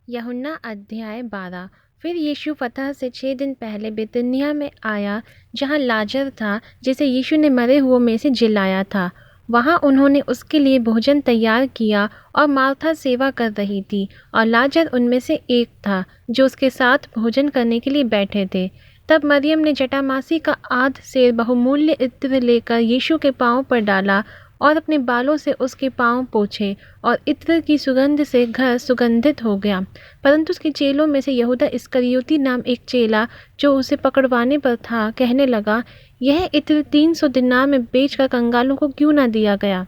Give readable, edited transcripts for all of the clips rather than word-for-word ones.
यूहन्ना अध्याय 12। फिर यीशु फतह से 6 दिन पहले बेतनिया में आया, जहाँ लाजर था जिसे यीशु ने मरे हुओं में से जिलाया था। वहाँ उन्होंने उसके लिए भोजन तैयार किया और मार्था सेवा कर रही थी और लाजर उनमें से एक था जो उसके साथ भोजन करने के लिए बैठे थे। तब मरियम ने जटामासी का आध सेर बहुमूल्य इत्र लेकर यीशु के पाँव पर डाला और अपने बालों से उसके पाँव पोंछे, और इत्र की सुगंध से घर सुगंधित हो गया। परंतु उसके चेलों में से यहूदा इस्करियोती नाम एक चेला, जो उसे पकड़वाने पर था, कहने लगा, यह इत्र 300 दिनार में बेचकर कंगालों को क्यों न दिया गया।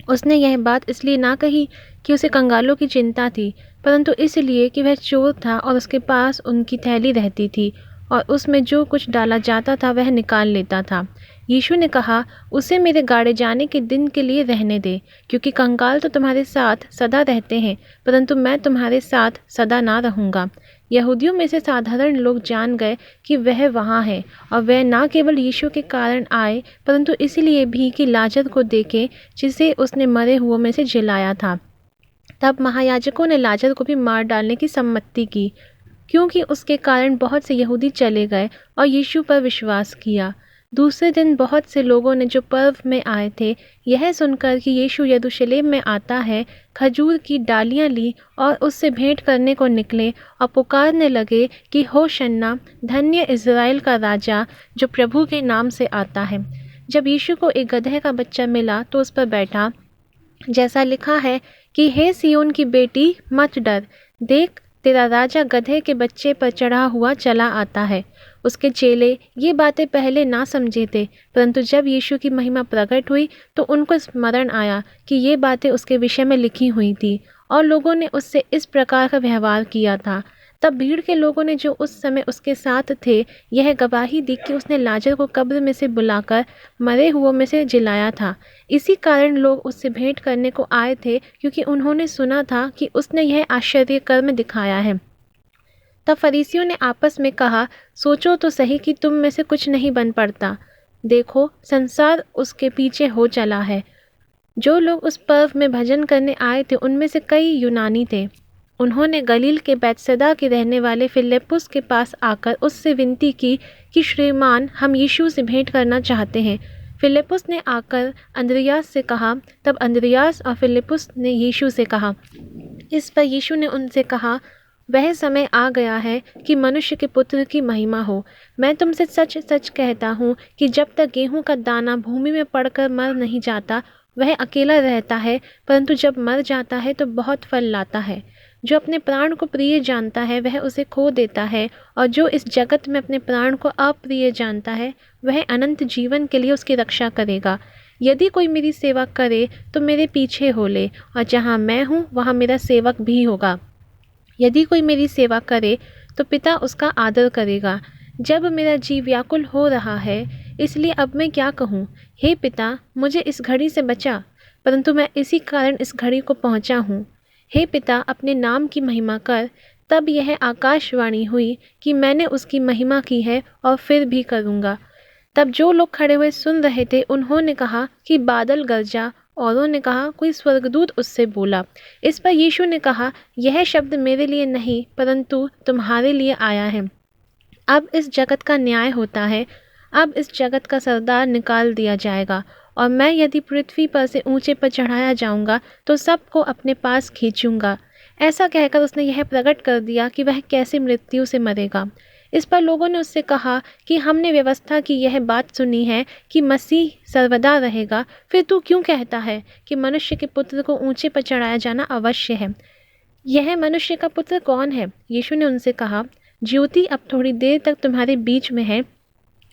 उसने यह बात इसलिए ना कही कि उसे कंगालों की चिंता थी, परंतु इसलिए कि वह चोर था और उसके पास उनकी थैली रहती थी और उसमें जो कुछ डाला जाता था वह निकाल लेता था। यीशु ने कहा, उसे मेरे गाड़े जाने के दिन के लिए रहने दे, क्योंकि कंगाल तो तुम्हारे साथ सदा रहते हैं, परंतु मैं तुम्हारे साथ सदा ना रहूँगा। यहूदियों में से साधारण लोग जान गए कि वह वहाँ है, और वह ना केवल यीशु के कारण आए, परंतु इसलिए भी कि लाजर को देखे जिसे उसने मरे हुओं में से जिलाया था। तब महायाजकों ने लाजर को भी मार डालने की सम्मति की, क्योंकि उसके कारण बहुत से यहूदी चले गए और यीशु पर विश्वास किया। दूसरे दिन बहुत से लोगों ने जो पर्व में आए थे, यह सुनकर कि यीशु यरूशलेम में आता है, खजूर की डालियां ली और उससे भेंट करने को निकले और पुकारने लगे कि होशन्ना, धन्य इज़राइल का राजा जो प्रभु के नाम से आता है। जब यीशु को एक गदहे का बच्चा मिला तो उस पर बैठा, जैसा लिखा है कि हे सिय्योन की बेटी, मत डर, देख तेरा राजा गधे के बच्चे पर चढ़ा हुआ चला आता है। उसके चेले ये बातें पहले ना समझे थे, परंतु जब यीशु की महिमा प्रकट हुई तो उनको स्मरण आया कि ये बातें उसके विषय में लिखी हुई थी, और लोगों ने उससे इस प्रकार का व्यवहार किया था। तब भीड़ के लोगों ने जो उस समय उसके साथ थे, यह गवाही दी कि उसने लाजर को कब्र में से बुलाकर मरे हुओं में से जिलाया था। इसी कारण लोग उससे भेंट करने को आए थे, क्योंकि उन्होंने सुना था कि उसने यह आश्चर्य कर्म दिखाया है। तब फरीसियों ने आपस में कहा, सोचो तो सही कि तुम में से कुछ नहीं बन पड़ता। देखो, संसार उसके पीछे हो चला है। जो लोग उस पर्व में भजन करने आए थे, उनमें से कई यूनानी थे। उन्होंने गलील के बैतसैदा के रहने वाले फिलिप्पुस के पास आकर उससे विनती की कि श्रीमान, हम यीशु से भेंट करना चाहते हैं। फिलिप्पुस ने आकर अंद्रियास से कहा। तब अंद्रियास और फिलिप्पुस ने यीशु से कहा। इस पर यीशु ने उनसे कहा, वह समय आ गया है कि मनुष्य के पुत्र की महिमा हो। मैं तुमसे सच सच कहता हूँ कि जब तक गेहूं का दाना भूमि में पड़कर मर नहीं जाता, वह अकेला रहता है, परंतु जब मर जाता है तो बहुत फल लाता है। जो अपने प्राण को प्रिय जानता है, वह उसे खो देता है, और जो इस जगत में अपने प्राण को अप्रिय जानता है, वह अनंत जीवन के लिए उसकी रक्षा करेगा। यदि कोई मेरी सेवा करे तो मेरे पीछे हो ले, और जहाँ मैं हूँ वहाँ मेरा सेवक भी होगा। यदि कोई मेरी सेवा करे तो पिता उसका आदर करेगा। जब मेरा जी व्याकुल हो रहा है, इसलिए अब मैं क्या कहूँ। हे पिता, मुझे इस घड़ी से बचा, परंतु मैं इसी कारण इस घड़ी को पहुँचा हूँ। हे पिता, अपने नाम की महिमा कर। तब यह आकाशवाणी हुई कि मैंने उसकी महिमा की है और फिर भी करूँगा। तब जो लोग खड़े हुए सुन रहे थे, उन्होंने कहा कि बादल गरजा, औरों ने कहा कोई स्वर्गदूत उससे बोला। इस पर यीशु ने कहा, यह शब्द मेरे लिए नहीं, परंतु तुम्हारे लिए आया है। अब इस जगत का न्याय होता है। अब इस जगत का सरदार निकाल दिया जाएगा, और मैं यदि पृथ्वी पर से ऊंचे पर चढ़ाया जाऊंगा तो सबको अपने पास खींचूंगा। ऐसा कहकर उसने यह प्रकट कर दिया कि वह कैसे मृत्यु से मरेगा। इस पर लोगों ने उससे कहा कि हमने व्यवस्था की यह बात सुनी है कि मसीह सर्वदा रहेगा, फिर तू क्यों कहता है कि मनुष्य के पुत्र को ऊंचे पर चढ़ाया जाना अवश्य है। यह मनुष्य का पुत्र कौन है? यीशु ने उनसे कहा, ज्योति अब थोड़ी देर तक तुम्हारे बीच में है।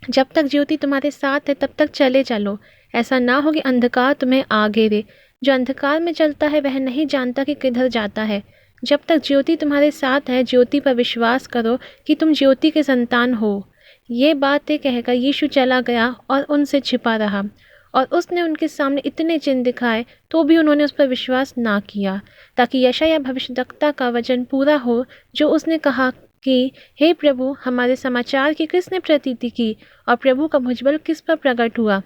जब तक ज्योति तुम्हारे साथ है तब तक चले चलो। ऐसा ना हो कि अंधकार तुम्हें आ घेरे। जो अंधकार में चलता है वह नहीं जानता कि किधर जाता है। जब तक ज्योति तुम्हारे साथ है, ज्योति पर विश्वास करो कि तुम ज्योति के संतान हो। ये बातें कहकर यीशु चला गया और उनसे छिपा रहा, और उसने उनके सामने इतने चिन्ह दिखाए, तो भी उन्होंने उस पर विश्वास ना किया, ताकि यशायाह भविष्यद्वक्ता का वचन पूरा हो, जो उसने कहा कि हे प्रभु, हमारे समाचार की किसने प्रतीति की, और प्रभु का भुजबल किस पर प्रकट हुआ।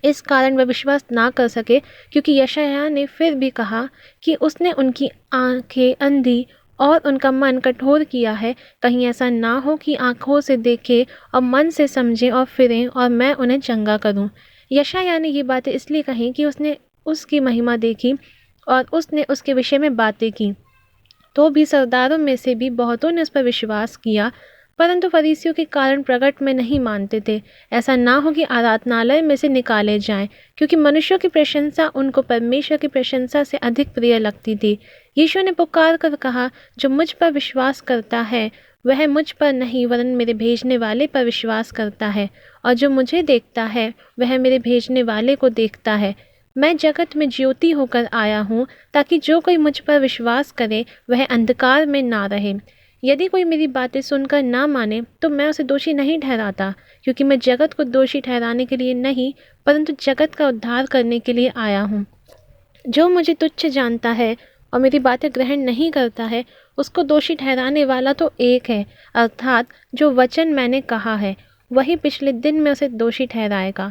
इस कारण वह विश्वास ना कर सके, क्योंकि यशायाह ने फिर भी कहा कि उसने उनकी आंखें अंधी और उनका मन कठोर किया है, कहीं ऐसा ना हो कि आँखों से देखें और मन से समझें और फिरें और मैं उन्हें चंगा करूँ। यशायाह ने ये बातें इसलिए कहीं कि उसने उसकी महिमा देखी और उसने उसके विषय में बातें की। तो भी सरदारों में से भी बहुतों ने उस पर विश्वास किया, परंतु फरीसियों के कारण प्रकट में नहीं मानते थे, ऐसा ना हो कि आराधनालय में से निकाले जाएं, क्योंकि मनुष्यों की प्रशंसा उनको परमेश्वर की प्रशंसा से अधिक प्रिय लगती थी। यीशु ने पुकार कर कहा, जो मुझ पर विश्वास करता है वह मुझ पर नहीं वरन मेरे भेजने वाले पर विश्वास करता है, और जो मुझे देखता है वह मेरे भेजने वाले को देखता है। मैं जगत में ज्योति होकर आया हूँ, ताकि जो कोई मुझ पर विश्वास करे वह अंधकार में ना रहे। यदि कोई मेरी बातें सुनकर ना माने तो मैं उसे दोषी नहीं ठहराता, क्योंकि मैं जगत को दोषी ठहराने के लिए नहीं परंतु जगत का उद्धार करने के लिए आया हूँ। जो मुझे तुच्छ जानता है और मेरी बातें ग्रहण नहीं करता है, उसको दोषी ठहराने वाला तो एक है, अर्थात जो वचन मैंने कहा है वही पिछले दिन में उसे दोषी ठहराएगा।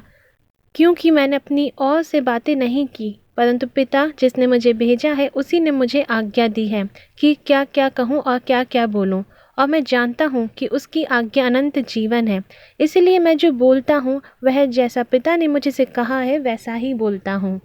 क्योंकि मैंने अपनी ओर से बातें नहीं की, परंतु पिता जिसने मुझे भेजा है उसी ने मुझे आज्ञा दी है कि क्या क्या कहूँ और क्या क्या बोलूँ। और मैं जानता हूँ कि उसकी आज्ञा अनंत जीवन है। इसलिए मैं जो बोलता हूँ वह जैसा पिता ने मुझे से कहा है वैसा ही बोलता हूँ।